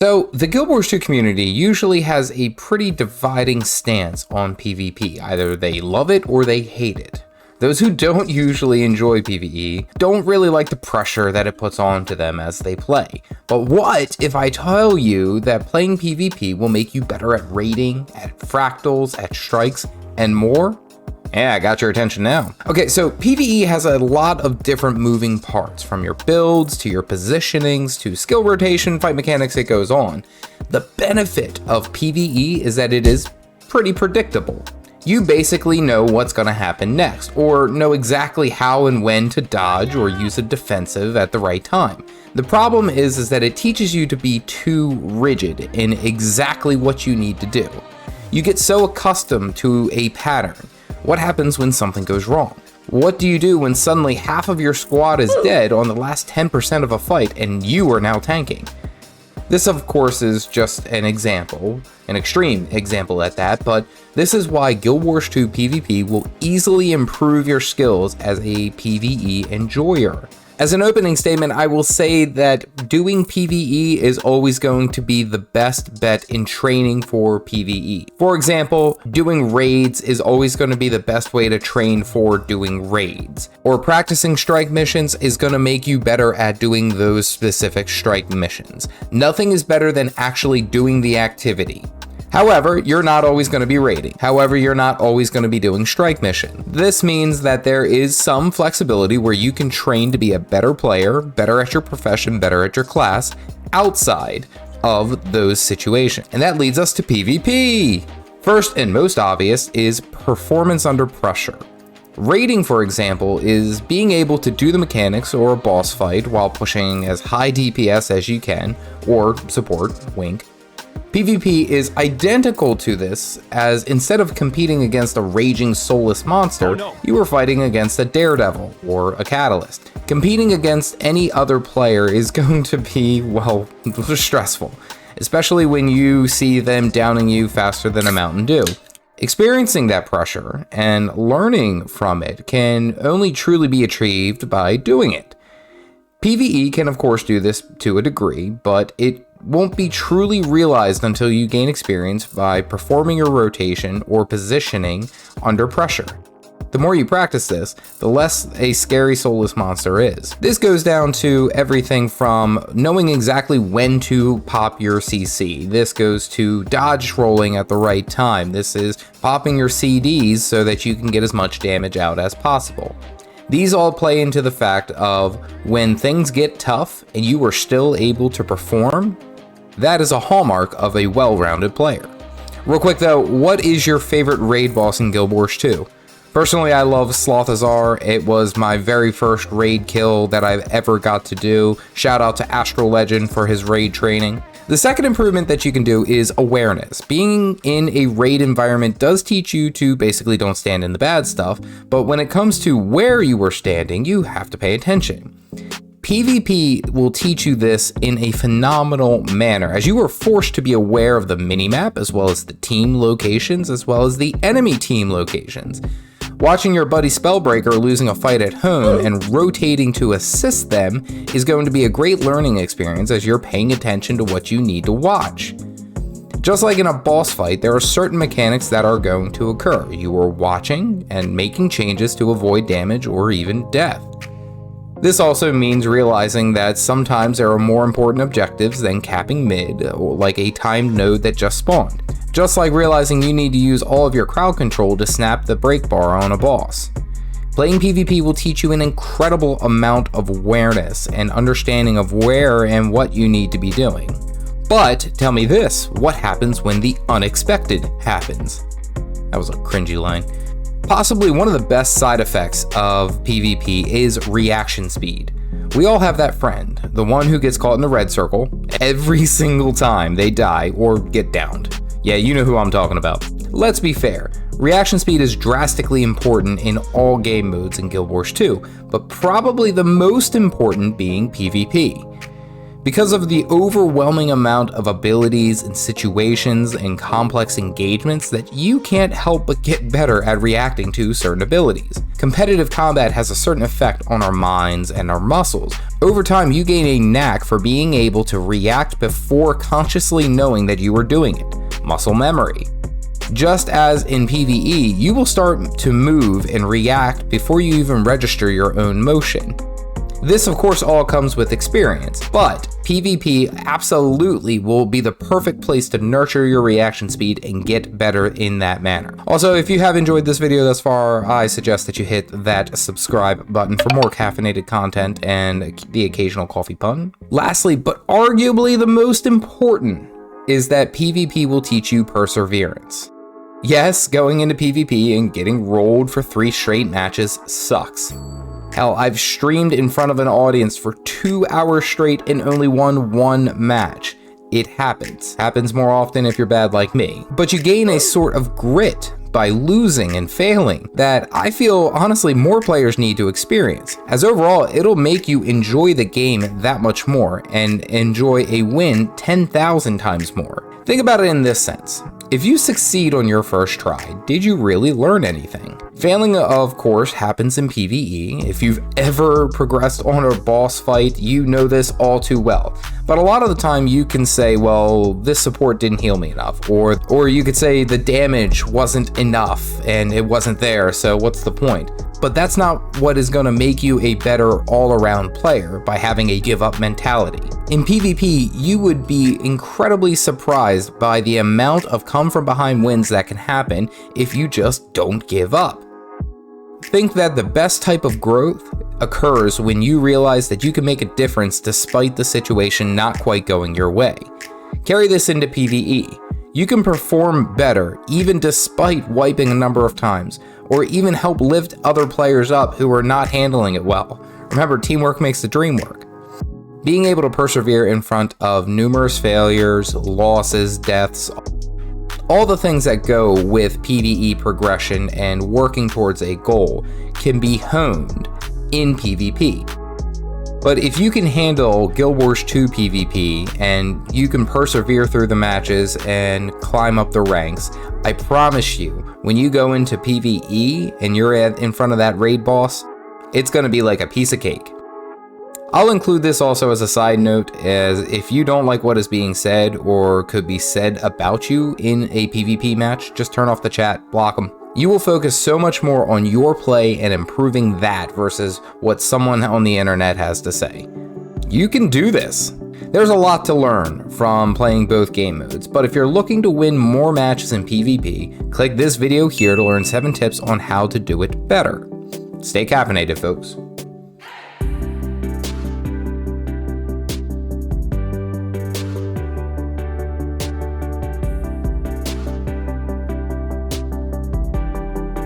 So, the Guild Wars 2 community usually has a pretty dividing stance on PvP. Either they love it or they hate it. Those who don't usually enjoy PvE don't really like the pressure that it puts onto them as they play. But what if I tell you that playing PvP will make you better at raiding, at fractals, at strikes, and more? Yeah, I got your attention now. Okay, so PvE has a lot of different moving parts, from your builds to your positionings to skill rotation, fight mechanics, it goes on. The benefit of PvE is that it is pretty predictable. You basically know what's going to happen next, or know exactly how and when to dodge or use a defensive at the right time. The problem is that it teaches you to be too rigid in exactly what you need to do. You get so accustomed to a pattern. What happens when something goes wrong? What do you do when suddenly half of your squad is dead on the last 10% of a fight and you are now tanking? This, of course, is just an example, an extreme example at that, but this is why Guild Wars 2 PvP will easily improve your skills as a PvE enjoyer. As an opening statement, I will say that doing PvE is always going to be the best bet in training for PvE. For example, doing raids is always going to be the best way to train for doing raids. Or practicing strike missions is going to make you better at doing those specific strike missions. Nothing is better than actually doing the activity. However, you're not always going to be raiding. However, you're not always going to be doing strike mission. This means that there is some flexibility where you can train to be a better player, better at your profession, better at your class, outside of those situations. And that leads us to PvP. First and most obvious is performance under pressure. Raiding, for example, is being able to do the mechanics or a boss fight while pushing as high DPS as you can, or support, wink. PvP is identical to this, as instead of competing against a raging soulless monster, you are fighting against a daredevil or a catalyst. Competing against any other player is going to be, well, stressful, especially when you see them downing you faster than a Mountain Dew. Experiencing that pressure and learning from it can only truly be achieved by doing it. PvE can of course do this to a degree, but it won't be truly realized until you gain experience by performing your rotation or positioning under pressure. The more you practice this, the less a scary soulless monster is. This goes down to everything from knowing exactly when to pop your CC. This goes to dodge rolling at the right time. This is popping your CDs so that you can get as much damage out as possible. These all play into the fact of when things get tough and you are still able to perform, that is a hallmark of a well-rounded player. Real quick though, what is your favorite raid boss in Guild Wars 2? Personally, I love Slothazar. It was my very first raid kill that I've ever got to do. Shout out to Astral Legend for his raid training. The second improvement that you can do is awareness. Being in a raid environment does teach you to basically don't stand in the bad stuff, but when it comes to where you are standing, you have to pay attention. PvP will teach you this in a phenomenal manner, as you are forced to be aware of the minimap, as well as the team locations, as well as the enemy team locations. Watching your buddy Spellbreaker losing a fight at home and rotating to assist them is going to be a great learning experience as you're paying attention to what you need to watch. Just like in a boss fight, there are certain mechanics that are going to occur. You are watching and making changes to avoid damage or even death. This also means realizing that sometimes there are more important objectives than capping mid, or like a timed node that just spawned. Just like realizing you need to use all of your crowd control to snap the break bar on a boss. Playing PvP will teach you an incredible amount of awareness and understanding of where and what you need to be doing. But tell me this, what happens when the unexpected happens? That was a cringy line. Possibly one of the best side effects of PvP is reaction speed. We all have that friend, the one who gets caught in the red circle every single time they die or get downed. Yeah, you know who I'm talking about. Let's be fair, reaction speed is drastically important in all game modes in Guild Wars 2, but probably the most important being PvP. Because of the overwhelming amount of abilities and situations and complex engagements that you can't help but get better at reacting to certain abilities. Competitive combat has a certain effect on our minds and our muscles. Over time, you gain a knack for being able to react before consciously knowing that you were doing it. Muscle memory. Just as in PvE, you will start to move and react before you even register your own motion. This of course all comes with experience, but PvP absolutely will be the perfect place to nurture your reaction speed and get better in that manner. Also, if you have enjoyed this video thus far, I suggest that you hit that subscribe button for more caffeinated content and the occasional coffee pun. Lastly, but arguably the most important, is that PvP will teach you perseverance. Yes, going into PvP and getting rolled for 3 straight matches sucks. Hell, I've streamed in front of an audience for 2 hours straight and only won 1 match. It happens. Happens more often if you're bad like me. But you gain a sort of grit by losing and failing that I feel honestly more players need to experience, as overall it'll make you enjoy the game that much more and enjoy a win 10,000 times more. Think about it in this sense. If you succeed on your first try, did you really learn anything? Failing, of course, happens in PvE. If you've ever progressed on a boss fight, you know this all too well. But a lot of the time you can say, well, this support didn't heal me enough, or you could say the damage wasn't enough and it wasn't there, so what's the point? But that's not what is going to make you a better all-around player by having a give-up mentality. In PvP, you would be incredibly surprised by the amount of come-from-behind wins that can happen if you just don't give up. Think that the best type of growth occurs when you realize that you can make a difference despite the situation not quite going your way. Carry this into PvE. You can perform better even despite wiping a number of times, or even help lift other players up who are not handling it well. Remember, teamwork makes the dream work. Being able to persevere in front of numerous failures, losses, deaths, all the things that go with PvE progression and working towards a goal can be honed in PvP. But if you can handle Guild Wars 2 PvP and you can persevere through the matches and climb up the ranks, I promise you, when you go into PvE and you're in front of that raid boss, it's going to be like a piece of cake. I'll include this also as a side note, as if you don't like what is being said or could be said about you in a PvP match, just turn off the chat, block them. You will focus so much more on your play and improving that versus what someone on the internet has to say. You can do this. There's a lot to learn from playing both game modes, but if you're looking to win more matches in PvP, click this video here to learn 7 tips on how to do it better. Stay caffeinated, folks.